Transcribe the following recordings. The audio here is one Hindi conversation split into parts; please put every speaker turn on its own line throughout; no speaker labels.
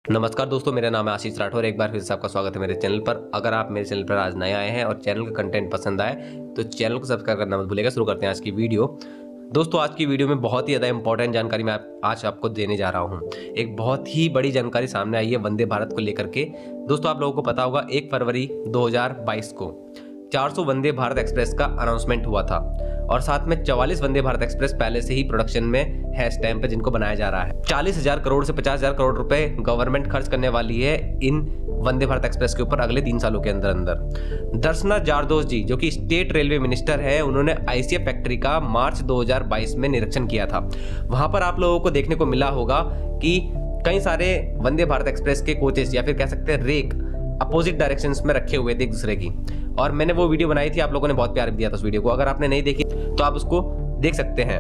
नमस्कार दोस्तों, मेरा नाम है आशीष राठौर। एक बार फिर से आपका स्वागत है मेरे चैनल पर। अगर आप मेरे चैनल पर आज नए आए हैं और चैनल का कंटेंट पसंद आए तो चैनल को सब्सक्राइब करना मत भूलिएगा। शुरू करते हैं आज की वीडियो। दोस्तों, आज की वीडियो में बहुत ही ज़्यादा इंपॉर्टेंट जानकारी मैं आज आपको देने जा रहा हूँ। एक बहुत ही बड़ी जानकारी सामने आई है वंदे भारत को लेकर के। दोस्तों, आप लोगों को पता होगा 1 फरवरी 2022 को 400 वंदे भारत एक्सप्रेस का अनाउंसमेंट हुआ था और साथ में 44 वंदे भारत एक्सप्रेस पहले से ही प्रोडक्शन में है इस टाइम पे, जिनको बनाया जा रहा है। 40,000 करोड़ से 50,000 करोड़ रुपए गवर्नमेंट खर्च करने वाली है इन वंदे भारत एक्सप्रेस के ऊपर अगले 3 सालों के अंदर अंदर। दर्शना जारदोस जी, जो कि स्टेट रेलवे मिनिस्टर है, उन्होंने आईसीएफ फैक्ट्री का मार्च 2022 में निरीक्षण किया था। वहां पर आप लोगों को देखने को मिला होगा कि कई सारे वंदे भारत एक्सप्रेस के कोचेस या फिर कह सकते हैं रेक अपोजिट डायरेक्शंस में रखे हुए थे एक दूसरे की, और मैंने वो वीडियो बनाई थी। आप लोगों ने बहुत प्यार दिया था उस वीडियो को। अगर आपने नहीं देखी तो आप उसको देख सकते हैं।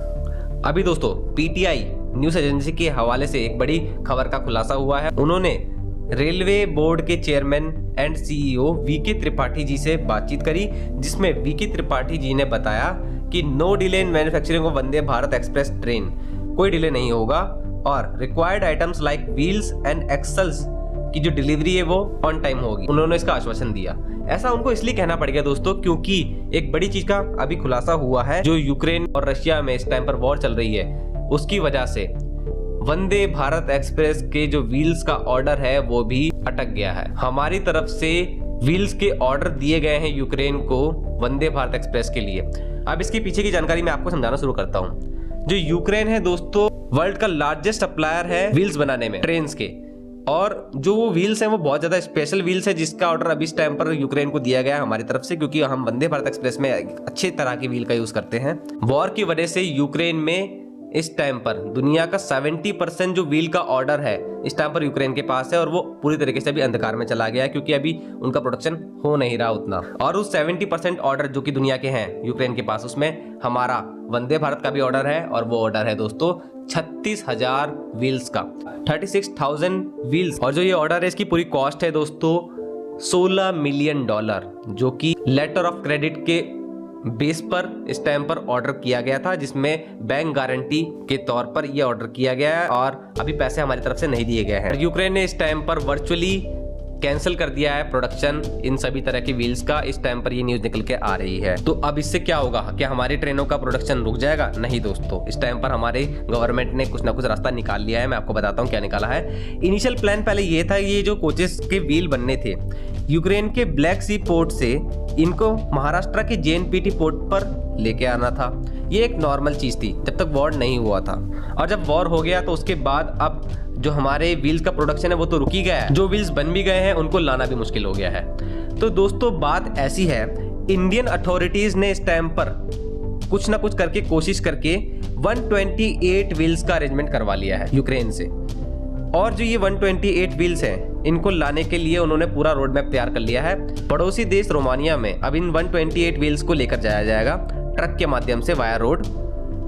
अभी दोस्तों, पीटीआई न्यूज एजेंसी के हवाले से एक बड़ी खबर का खुलासा हुआ है। उन्होंने रेलवे बोर्ड के chairman and CEO V K Tripathi ji से बातचीत करी, जिसमें वीके त्रिपाठी जी ने बताया कि no delay in manufacturing of Vande Bharat Express train, कोई डिले नहीं होगा, और required items like wheels and axles की जो डिलीवरी है वो ऑन टाइम होगी। उन्होंने इसका आश्वासन दिया। ऐसा उनको इसलिए कहना पड़ गया दोस्तों, क्योंकि एक बड़ी चीज का अभी खुलासा हुआ है। जो यूक्रेन और रशिया में इस टाइम पर वॉर चल रही है, उसकी वजह से वंदे भारत एक्सप्रेस के जो व्हील्स का ऑर्डर है वो भी अटक गया है। हमारी तरफ से व्हील्स के ऑर्डर दिए गए हैं यूक्रेन को वंदे भारत एक्सप्रेस के लिए। अब इसके पीछे की जानकारी मैं आपको समझाना शुरू करता हूँ। जो यूक्रेन है दोस्तों, वर्ल्ड का लार्जेस्ट सप्लायर है व्हील्स बनाने में, ट्रेन्स के। और जो वो व्हील्स हैं वो बहुत ज्यादा स्पेशल व्हील्स है, जिसका ऑर्डर अभी इस टाइम पर यूक्रेन को दिया गया है हमारी तरफ से, क्योंकि हम वंदे भारत एक्सप्रेस में अच्छे तरह की व्हील का यूज करते हैं। वॉर की वजह से यूक्रेन में इस टाइम पर दुनिया का 70% जो व्हील का ऑर्डर है इस टाइम पर यूक्रेन के पास है, और वो पूरी तरीके से अभी अंधकार में चला गया है, क्योंकि अभी उनका प्रोडक्शन हो नहीं रहा उतना। और उस 70% ऑर्डर जो कि दुनिया के हैं यूक्रेन के पास, उसमें हमारा वंदे भारत का भी ऑर्डर है, और वो ऑर्डर है दोस्तों 36,000 व्हील्स का, 36,000 व्हील्स। और जो ये ऑर्डर है इसकी पूरी कॉस्ट है दोस्तों $16 मिलियन, जो कि लेटर ऑफ क्रेडिट के बेस पर इस टाइम पर ऑर्डर किया गया था, जिसमें बैंक गारंटी के तौर पर यह ऑर्डर किया गया है, और अभी पैसे हमारी तरफ से नहीं दिए गए हैं। यूक्रेन ने इस टाइम पर वर्चुअली कैंसिल कर दिया है प्रोडक्शन इन सभी तरह के व्हील्स का। इस टाइम पर ये न्यूज निकल के आ रही है। तो अब इससे क्या होगा? क्या हमारी ट्रेनों का प्रोडक्शन रुक जाएगा? नहीं दोस्तों, इस टाइम पर हमारे गवर्नमेंट ने कुछ ना कुछ रास्ता निकाल लिया है। मैं आपको बताता हूँ क्या निकाला है। इनिशियल प्लान पहले ये था, ये जो कोचेस के व्हील बनने थे यूक्रेन के ब्लैक सी पोर्ट से इनको महाराष्ट्र के जेएनपीटी पोर्ट पर लेके आना था। ये एक नॉर्मल चीज थी जब तक वॉर नहीं हुआ था, और जब वॉर हो गया तो उसके बाद अब जो हमारे व्हील्स का प्रोडक्शन है वो तो रुक ही गया है। जो व्हील्स बन भी गए हैं उनको लाना भी मुश्किल हो गया है। तो दोस्तों, बात ऐसी है, इंडियन अथॉरिटीज ने इस टाइम पर कुछ ना कुछ करके कोशिश करके 128 व्हील्स का अरेंजमेंट करवा लिया है यूक्रेन से। और जो ये 128 व्हील्स हैं, इनको लाने के लिए उन्होंने पूरा रोड मैप तैयार कर लिया है। पड़ोसी देश रोमानिया में अब इन 128 व्हील्स को लेकर जाया जाएगा ट्रक के माध्यम से वाया रोड,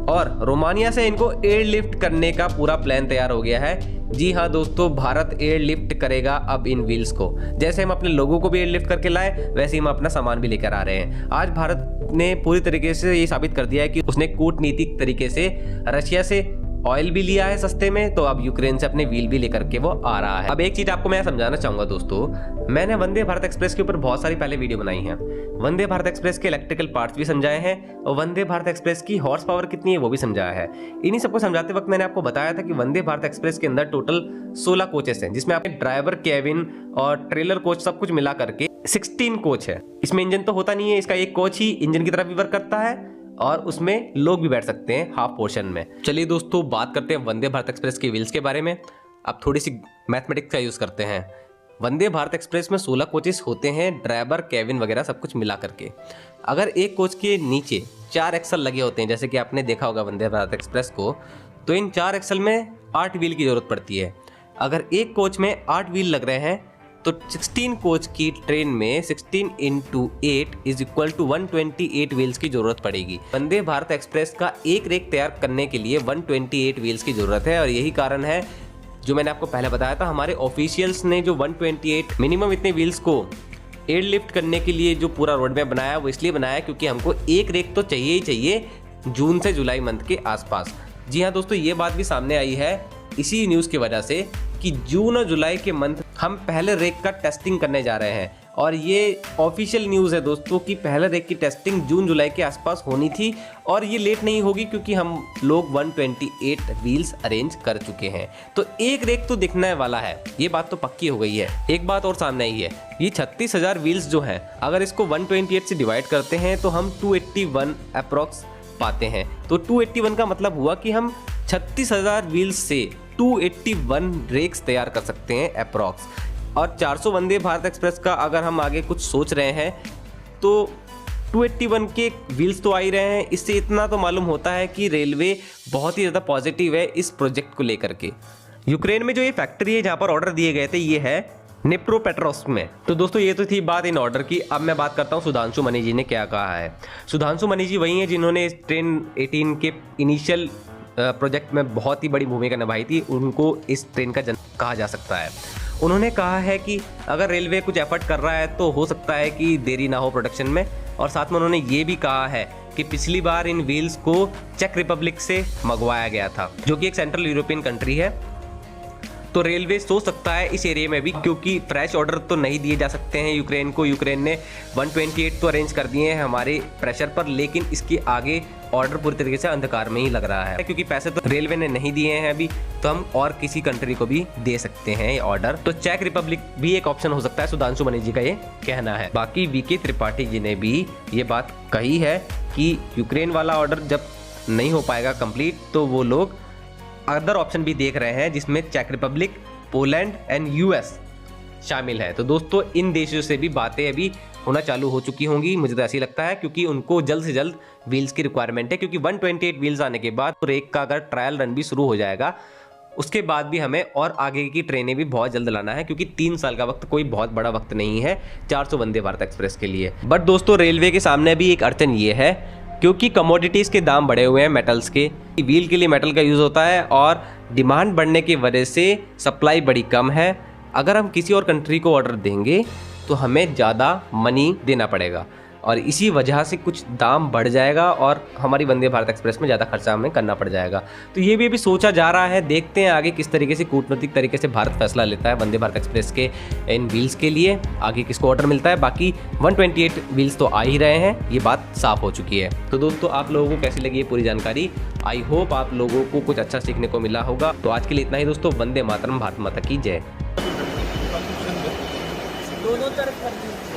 और रोमानिया से इनको एयरलिफ्ट करने का पूरा प्लान तैयार हो गया है। जी हाँ दोस्तों, भारत एयरलिफ्ट करेगा अब इन व्हील्स को। जैसे हम अपने लोगों को भी एयरलिफ्ट करके लाए, वैसे ही हम अपना सामान भी लेकर आ रहे हैं। आज भारत ने पूरी तरीके से ये साबित कर दिया है कि उसने कूटनीतिक तरीके से रशिया से ऑयल भी लिया है सस्ते में, तो अब यूक्रेन से अपने व्हील भी लेकर के वो आ रहा है। अब एक चीज आपको मैं समझाना चाहूंगा दोस्तों, मैंने वंदे भारत एक्सप्रेस के ऊपर बहुत सारी पहले वीडियो बनाई हैं। वंदे भारत एक्सप्रेस के इलेक्ट्रिकल पार्ट्स भी समझाए हैं, और वंदे भारत एक्सप्रेस की हॉर्स पावर कितनी है वो भी समझाया है। इन्हीं सबको समझाते वक्त मैंने आपको बताया था कि वंदे भारत एक्सप्रेस के अंदर टोटल 16 कोचेस हैं, जिसमें आपके ड्राइवर, केबिन और ट्रेलर कोच सब कुछ मिला करके 16 कोच है। इसमें इंजन तो होता नहीं है, इसका एक कोच ही इंजन की तरफ भी वर्क करता है, और उसमें लोग भी बैठ सकते हैं हाफ पोर्शन में। चलिए दोस्तों, बात करते हैं वंदे भारत एक्सप्रेस के व्हील्स के बारे में। अब थोड़ी सी मैथमेटिक्स का यूज करते हैं। वंदे भारत एक्सप्रेस में 16 कोचेस होते हैं, ड्राइवर, केबिन वगैरह सब कुछ मिला करके। अगर एक कोच के नीचे 4 एक्सल लगे होते हैं, जैसे कि आपने देखा होगा वंदे भारत एक्सप्रेस को, तो इन 4 एक्सल में 8 व्हील की जरूरत पड़ती है। अगर एक कोच में 8 व्हील लग रहे हैं तो 16 कोच की ट्रेन में 16 × 8 = 128 व्हील्स की जरूरत पड़ेगी। वंदे भारत एक्सप्रेस का एक रेक तैयार करने के लिए 128 व्हील्स की जरूरत है, और यही कारण है जो मैंने आपको पहले बताया था। हमारे ऑफिशियल्स ने जो 128 मिनिमम इतने व्हील्स को एयरलिफ्ट करने के लिए जो पूरा रोड मैप बनाया, वो इसलिए बनाया क्योंकि हमको एक रेक तो चाहिए ही चाहिए जून से जुलाई मंथ के आसपास। जी हाँ दोस्तों, ये बात भी सामने आई है इसी न्यूज़ की वजह से कि जून और जुलाई के मंथ हम पहले रेक का टेस्टिंग करने जा रहे हैं। और ये ऑफिशियल न्यूज़ है दोस्तों कि पहले रेक की टेस्टिंग जून जुलाई के आसपास होनी थी और ये लेट नहीं होगी क्योंकि हम लोग 128 व्हील्स अरेंज कर चुके हैं। तो एक रेक तो दिखने वाला है, ये बात तो पक्की हो गई है। एक बात और सामने आई है, ये 36,000 व्हील्स जो हैं, अगर इसको 128 से डिवाइड करते हैं तो हम 281 अप्रॉक्स पाते हैं। तो 281 का मतलब हुआ कि हम 36,000 व्हील्स से 281 रेक्स तैयार कर सकते हैं अप्रॉक्स। और 400 वंदे भारत एक्सप्रेस का अगर हम आगे कुछ सोच रहे हैं तो 281 के व्हील्स तो आ ही रहे हैं। इससे इतना तो मालूम होता है कि रेलवे बहुत ही ज़्यादा पॉजिटिव है इस प्रोजेक्ट को लेकर के। यूक्रेन में जो ये फैक्ट्री है जहाँ पर ऑर्डर दिए गए थे, ये है निप्रोपेट्रोव्स्क में। तो दोस्तों ये तो थी बात इन ऑर्डर की। अब मैं बात करता हूँ सुधांशु मनी जी ने क्या कहा है। सुधांशु मनी जी वही हैं जिन्होंने इस ट्रेन 18 के इनिशियल प्रोजेक्ट में बहुत ही बड़ी भूमिका निभाई थी। उनको इस ट्रेन का जनक कहा जा सकता है। उन्होंने कहा है कि अगर रेलवे कुछ एफर्ट कर रहा है तो हो सकता है कि देरी ना हो प्रोडक्शन में। और साथ में उन्होंने ये भी कहा है कि पिछली बार इन व्हील्स को चेक रिपब्लिक से मंगवाया गया था, जो कि एक सेंट्रल यूरोपियन कंट्री है। तो रेलवे सोच सकता है इस एरिया में भी, क्योंकि फ्रेश ऑर्डर तो नहीं दिए जा सकते हैं यूक्रेन को। यूक्रेन ने 128 तो अरेंज कर दिए हैं हमारे प्रेशर पर, लेकिन इसके आगे ऑर्डर पूरी तरीके से अंधकार में ही लग रहा है, क्योंकि पैसे तो रेलवे ने नहीं दिए हैं अभी। तो हम और किसी कंट्री को भी दे सकते हैं ये ऑर्डर। तो चेक रिपब्लिक भी एक ऑप्शन हो सकता है, सुधांशु मनी जी का ये कहना है। बाकी वीके त्रिपाठी जी ने भी ये बात कही है कि यूक्रेन वाला ऑर्डर जब नहीं हो पाएगा कंप्लीट तो वो लोग अदर ऑप्शन भी देख रहे हैं, जिसमें चेक रिपब्लिक, पोलैंड एंड यूएस शामिल है। तो दोस्तों इन देशों से भी बातें अभी होना चालू हो चुकी होंगी, मुझे तो ऐसा ही लगता है, क्योंकि उनको जल्द से जल्द व्हील्स की रिक्वायरमेंट है। क्योंकि 128 व्हील्स आने के बाद रेक का अगर ट्रायल रन भी शुरू हो जाएगा, उसके बाद भी हमें और आगे की ट्रेनें भी बहुत जल्द लाना है, क्योंकि 3 साल का वक्त कोई बहुत बड़ा वक्त नहीं है 400 वंदे भारत एक्सप्रेस के लिए। बट दोस्तों रेलवे के सामने भी एक अड़चन ये है, क्योंकि कमोडिटीज़ के दाम बढ़े हुए हैं मेटल्स के। व्हील के लिए मेटल का यूज़ होता है और डिमांड बढ़ने की वजह से सप्लाई बड़ी कम है। अगर हम किसी और कंट्री को ऑर्डर देंगे तो हमें ज़्यादा मनी देना पड़ेगा और इसी वजह से कुछ दाम बढ़ जाएगा और हमारी वंदे भारत एक्सप्रेस में ज़्यादा खर्चा हमें करना पड़ जाएगा। तो ये भी अभी सोचा जा रहा है, देखते हैं आगे किस तरीके से कूटनीतिक तरीके से भारत फैसला लेता है वंदे भारत एक्सप्रेस के इन व्हील्स के लिए, आगे किसको ऑर्डर मिलता है। बाकी 128 व्हील्स तो आ ही रहे हैं, ये बात साफ हो चुकी है। तो दोस्तों आप लोगों को कैसी लगी ये पूरी जानकारी? आई होप आप लोगों को कुछ अच्छा सीखने को मिला होगा। तो आज के लिए इतना ही दोस्तों। वंदे मातरम, भारत माता की जय।
दोनों तरफ कर दीजिए।